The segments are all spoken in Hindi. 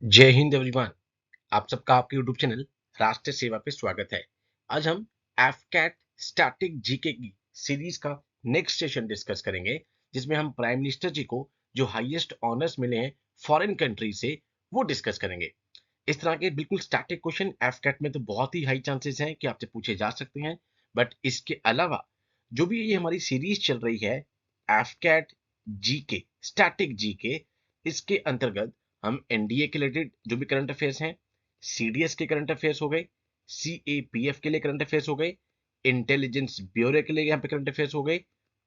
जय हिंद एवरीवन। आप सबका आपके यूट्यूब चैनल राष्ट्रीय सेवा पे स्वागत है। आज हम एफकैट स्टैटिक जीके की सीरीज का नेक्स्ट सेशन डिस्कस करेंगे, जिसमें हम प्राइम मिनिस्टर जी को जो हाईएस्ट ऑनर्स मिले हैं फॉरेन कंट्री से वो डिस्कस करेंगे। इस तरह के बिल्कुल स्टैटिक क्वेश्चन एफकैट में तो बहुत ही हाई चांसेस हैं कि आपसे पूछे जा सकते हैं। बट इसके अलावा जो भी ये हमारी सीरीज चल रही है एफकैट जीके स्टैटिक जीके, इसके अंतर्गत हम एनडीए के रिलेटेड जो भी करंट अफेयर्स हैं, सीडीएस के करंट अफेयर्स हो गए, सीएपीएफ के लिए करंट अफेयर्स हो गए, इंटेलिजेंस ब्यूरो के लिए यहाँ पे करंट अफेयर्स हो गए,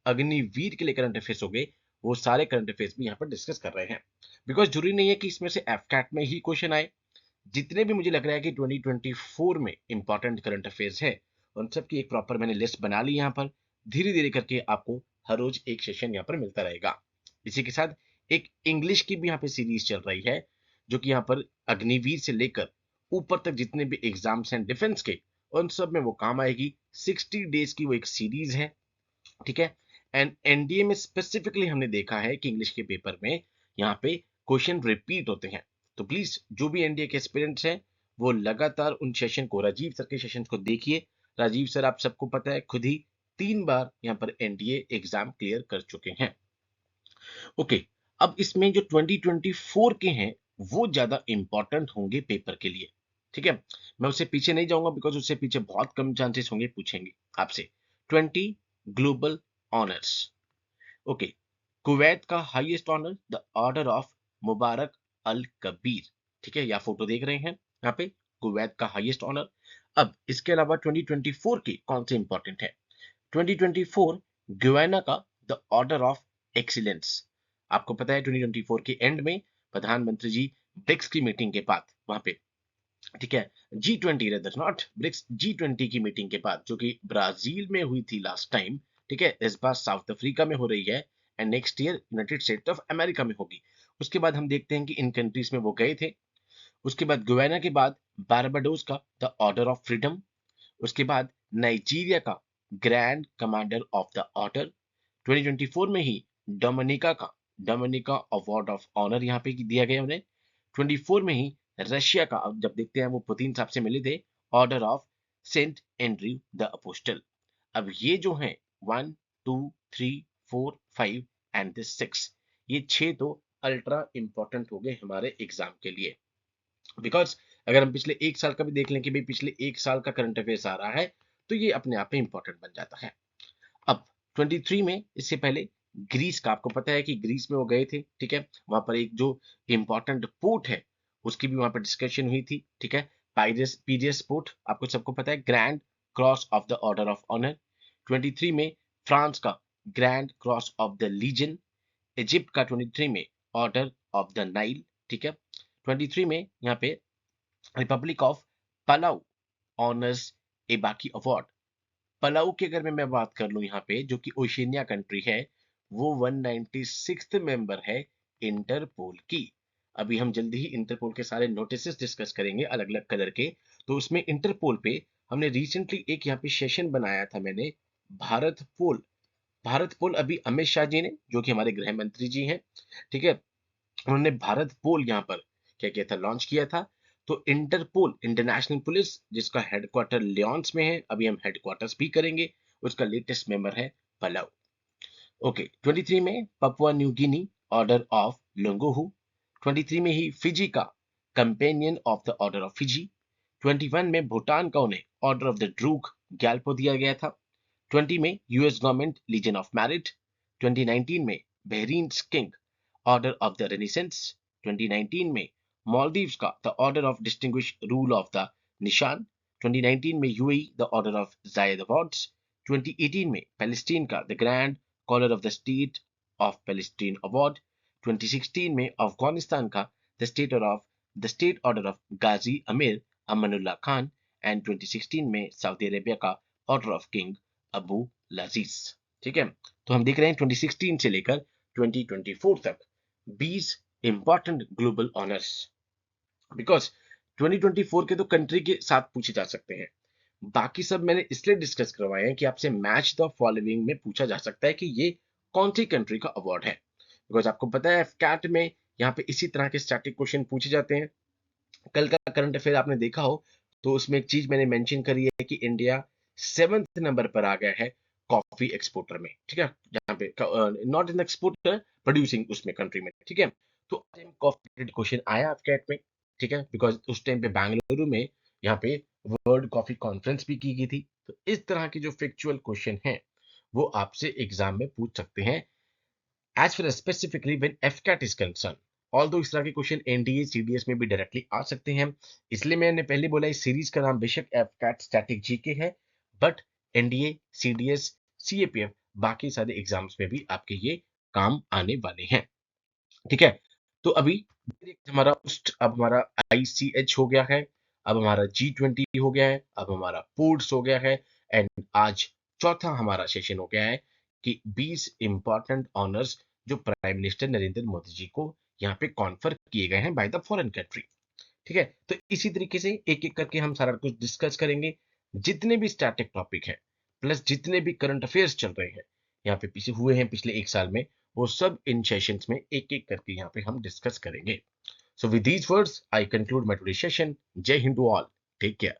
अग्निवीर के लिए करंट अफेयर्स हो गए, वो सारे करंट अफेयर्स भी यहाँ पर डिस्कस कर रहे हैं। बिकॉज जरूरी नहीं है कि इसमें से एफकैट में ही क्वेश्चन आए। जितने भी मुझे लग रहा है कि 2024 में इंपॉर्टेंट करंट अफेयर्स है, उन सब की एक प्रॉपर मैंने लिस्ट बना ली यहाँ पर। धीरे धीरे करके आपको हर रोज एक सेशन यहाँ पर मिलता रहेगा। इसी के साथ एक इंग्लिश की भी यहाँ पे सीरीज चल रही है, जो कि यहाँ पर अग्निवीर से लेकर ऊपर तक जितने भी एग्जाम्स हैं डिफेंस के, उन सब में वो काम आएगी। 60 डेज की वो एक सीरीज है, ठीक है। एंड एनडीए में स्पेसिफिकली हमने देखा है कि इंग्लिश के पेपर में यहाँ पे क्वेश्चन रिपीट होते हैं। तो प्लीज जो भी एनडीए के एस्पिरेंट्स हैं वो लगातार उन सेशन को, राजीव सर के सेशन को देखिए। राजीव सर आप सबको पता है खुद ही 3 बार यहाँ पर एनडीए एग्जाम क्लियर कर चुके हैं। ओके, अब इसमें जो 2024 के हैं वो ज्यादा इंपॉर्टेंट होंगे पेपर के लिए, ठीक है। मैं उससे पीछे नहीं जाऊंगा बिकॉज उससे पीछे बहुत कम चांसेस होंगे पूछेंगे आपसे। 20 ग्लोबल ऑनर्स। ओके, कुवैत का highest honour the order of Mubarak al Kabir, ठीक है, या फोटो देख रहे हैं यहाँ पे, कुवैत का हाईएस्ट ऑनर। अब इसके अलावा 2024 के कौन से इंपॉर्टेंट है? 2024 गुयाना का द ऑर्डर ऑफ एक्सीलेंस। आपको पता है 2024 के एंड में प्रधानमंत्री जी ब्रिक्स की मीटिंग के बाद वहां पे, ठीक है, G20 rather not BRICS, G20 की मीटिंग के बाद जो कि ब्राजील में हुई थी लास्ट टाइम, ठीक है, इस बार साउथ अफ्रीका में हो रही है and next year United states of America में होगी। उसके बाद हम देखते हैं कि इन कंट्रीज में वो गए थे। उसके बाद गुयाना के बाद बारबाडोस का द ऑर्डर ऑफ फ्रीडम। उसके बाद नाइजीरिया का grand commander of the order. 2024 में ही डोमिनिका का डोमिनिका अवार्ड ऑफ ऑनर यहाँ पे दिया गया उन्हें। 24 में ही रशिया का, अब जब देखते हैं वो पुतिन साहब से मिले थे, order of Saint Andrew the apostle. अब ये जो हैं 1 2 3 4 5 एंड दिस 6, ये 6 तो अल्ट्रा इंपॉर्टेंट हो गए हमारे एग्जाम के लिए। बिकॉज अगर हम पिछले एक साल का भी देख लें कि भाई पिछले एक साल का करंट अफेयर्स आ रहा है, तो ये अपने आप में इंपॉर्टेंट बन जाता है। अब 23 में, इससे पहले ग्रीस का, आपको पता है कि ग्रीस में वो गए थे, ठीक है, वहां पर एक जो इंपॉर्टेंट पोर्ट है उसकी भी वहां पर डिस्कशन हुई थी, ठीक है, पाइडियस पीडियस पोर्ट, आपको सबको पता है, grand cross of the order of honour. 23 में फ्रांस का grand cross of the legion. Egypt का 23 में ऑर्डर ऑफ द नाइल, ठीक है। 23 में यहाँ पे रिपब्लिक ऑफ पलाउ ऑनर्स ए बाकी अवार्ड। पलाऊ की अगर मैं बात कर लूं यहाँ पे, जो कि ओशिनिया कंट्री है, वो 196th मेंबर है इंटरपोल की। अभी हम जल्दी ही इंटरपोल के सारे नोटिस डिस्कस करेंगे अलग अलग कलर के। तो उसमें इंटरपोल पे हमने रिसेंटली एक यहाँ पे सेशन बनाया था मैंने, भारत पोल। भारत पोल अभी अमित शाह जी ने, जो कि हमारे गृह मंत्री जी हैं, ठीक है, उन्होंने भारत पोल यहाँ पर क्या किया था, लॉन्च किया था। तो इंटरपोल इंटरनेशनल पुलिस, जिसका हेडक्वार्टर लियोन्स में है, अभी हम हेडक्वार्टर्स भी करेंगे, उसका लेटेस्ट मेंबर है पलाउ। ओके, 23 में Papua New Guinea order of Logohu. 23 में ही फिजी का companion of the order of Fiji. 21 में भूटान का उन्हें order of the Druk Gyalpo दिया गया था। 20 में US government legion of merit. 2019 में Bahrain king order of the renaissance. 2019 में मालदीव्स का the order of distinguish rule of the Nishan. 2019 में UAE the order of Zayed awards. 2018 में पैलेस्टीन का the grand collar of the state of Palestine award. 2016 में अफगानिस्तान का the state order of Ghazi Amir Amanullah Khan. And 2016 में सऊदी अरेबिया का order of King Abdulaziz, ठीक है। तो हम देख रहे हैं 2016 से लेकर 2024 तक 20 इंपॉर्टेंट ग्लोबल ऑनर्स। बिकॉज 2024 के तो कंट्री के साथ पूछे जा सकते हैं, बाकी सब मैंने इसलिए डिस्कस करवाए हैं कि आपसे मैच द फॉलोइंग में पूछा जा सकता है कि ये कौन सी कंट्री का अवार्ड है। बिकॉज आपको पता है कैट में यहाँ पे इसी तरह के स्टैटिक क्वेश्चन पूछे जाते हैं। कल का करंट अफेयर आपने देखा हो तो उसमें एक चीज मैंने मेंशन करी है कि इंडिया 7th नंबर पर आ गया है कॉफी एक्सपोर्टर में, ठीक है, यहाँ पे नॉट इन एक्सपोर्टर, प्रोड्यूसिंग उसमें कंट्री में, ठीक है। तो कॉफी क्वेश्चन आया आपके में, ठीक है, बिकॉज उस टाइम पे बेंगलुरु में यहाँ पे वर्ल्ड कॉफी कॉन्फ्रेंस भी की गई थी। तो इस तरह के जो फैक्चुअल क्वेश्चन हैं वो आपसे एग्जाम में पूछ सकते हैं as far as specifically when FCAT is concerned। Although इस तरह के क्वेश्चन एनडीए सीडीएस में भी डायरेक्टली आ सकते हैं, इसलिए मैंने पहले बोला इस सीरीज का नाम बेशक एफकैट स्टैटिक जीके है, बट एनडीए सीडीएस सीएपीएफ बाकी सारे एग्जाम्स में भी आपके ये काम आने वाले हैं, ठीक है। तो अभी हमारा उस्ट अब हमारा आईसीएच हो गया है, अब हमारा G20 हो गया है, अब हमारा पोर्ट्स हो गया है, एंड आज चौथा हमारा सेशन हो गया है कि 20 इंपॉर्टेंट ऑनर्स जो प्राइम मिनिस्टर नरेंद्र मोदी जी को यहाँ पे कॉन्फर किए गए हैं बाय द फॉरेन कंट्री, ठीक है। तो इसी तरीके से एक एक करके हम सारा कुछ डिस्कस करेंगे, जितने भी स्टैटिक टॉपिक है प्लस जितने भी करंट अफेयर्स चल रहे हैं यहाँ पे पीछे हुए हैं पिछले एक साल में, वो सब इन सेशंस में एक एक करके यहाँ पे हम डिस्कस करेंगे। So with these words I conclude my today session. Jai Hind to all, take care.